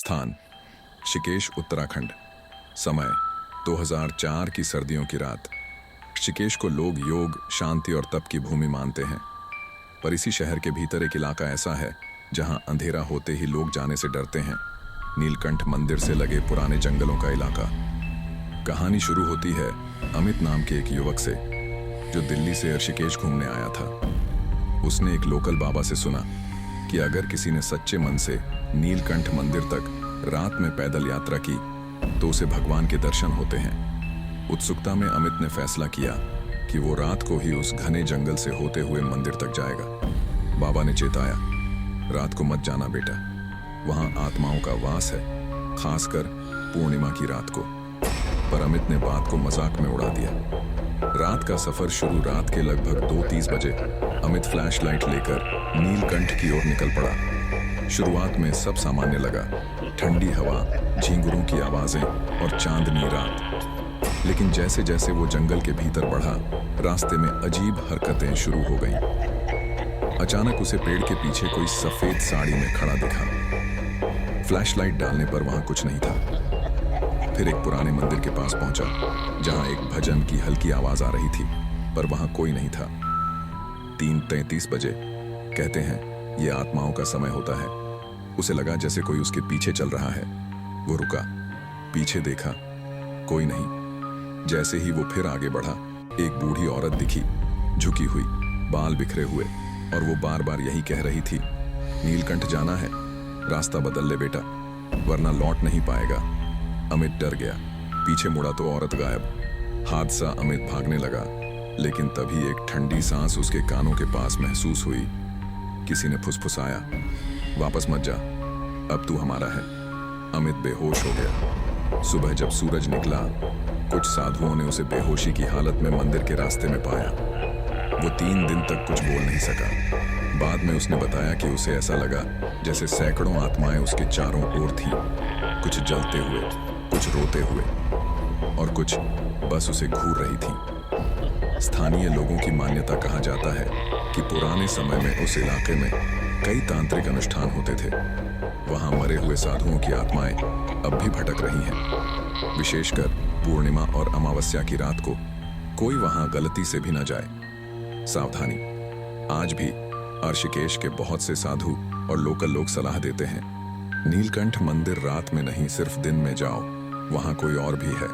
स्थान ऋषिकेश उत्तराखंड। समय 2004 की सर्दियों की रात। ऋषिकेश को लोग योग, शांति और तप की भूमि मानते हैं, पर इसी शहर के भीतर एक इलाका ऐसा है जहां अंधेरा होते ही लोग जाने से डरते हैं। नीलकंठ मंदिर से लगे पुराने जंगलों का इलाका। कहानी शुरू होती है अमित नाम के एक युवक से, जो दिल्ली से ऋषिकेश घूमने आया था। उसने एक लोकल बाबा से सुना कि अगर किसी ने सच्चे मन से नीलकंठ मंदिर तक रात में पैदल यात्रा की तो उसे भगवान के दर्शन होते हैं। उत्सुकता में अमित ने फैसला किया कि वो रात को ही उस घने जंगल से होते हुए मंदिर तक जाएगा। बाबा ने चेताया, रात को मत जाना बेटा, वहां आत्माओं का वास है, खासकर पूर्णिमा की रात को। पर अमित ने बात को मजाक में उड़ा दिया। रात का सफर शुरू रात के लगभग 2:30 बजे अमित फ्लैशलाइट लेकर नीलकंठ की ओर निकल पड़ा। शुरुआत में सब सामान्य लगा, ठंडी हवा, झींगुरों की आवाजें और चांदनी रात। लेकिन जैसे जैसे वो जंगल के भीतर बढ़ा, रास्ते में अजीब हरकतें शुरू हो गईं। अचानक उसे पेड़ के पीछे कोई सफेद साड़ी में खड़ा दिखा। फ्लैशलाइट डालने पर वहां कुछ नहीं था। फिर एक पुराने मंदिर के पास पहुंचा, जहां एक भजन की हल्की आवाज आ रही थी, पर वहां कोई नहीं था। 3:33 बजे, कहते हैं ये आत्माओं का समय होता है। उसे लगा जैसे कोई उसके पीछे चल रहा है। वो रुका, पीछे देखा, कोई नहीं। जैसे ही वो फिर आगे बढ़ा, एक बूढ़ी औरत दिखी, झुकी हुई, बाल बिखरे हुए, और वो बार बार यही कह रही थी, नीलकंठ जाना है, रास्ता बदल ले बेटा, वरना लौट नहीं पाएगा। अमित डर गया, पीछे मुड़ा तो औरत गायब। हादसा अमित भागने लगा, लेकिन तभी एक ठंडी सांस उसके कानों के पास महसूस हुई। किसी ने फुसफुसाया, वापस मत जा, अब तू हमारा है। अमित बेहोश हो गया। सुबह जब सूरज निकला, कुछ साधुओं ने उसे बेहोशी की हालत में मंदिर के रास्ते में पाया। वो 3 दिन तक कुछ बोल नहीं सका। बाद में उसने बताया कि उसे ऐसा लगा जैसे सैकड़ों आत्माएं उसके चारों ओर थीं, कुछ जलते हुए, कुछ रोते हुए, और कुछ बस उसे घूर रही थीं। स्थानीय लोगों की मान्यता, कहा जाता है कि पुराने समय में उस इलाके में कई तांत्रिक अनुष्ठान होते थे। वहां मरे हुए साधुओं की आत्माएं अब भी भटक रही हैं। विशेषकर पूर्णिमा और अमावस्या की रात को कोई वहां गलती से भी न जाए। सावधानी, आज भी ऋषिकेश के बहुत से साधु और लोकल लोग सलाह देते हैं, नीलकंठ मंदिर रात में नहीं, सिर्फ दिन में जाओ, वहां कोई और भी है।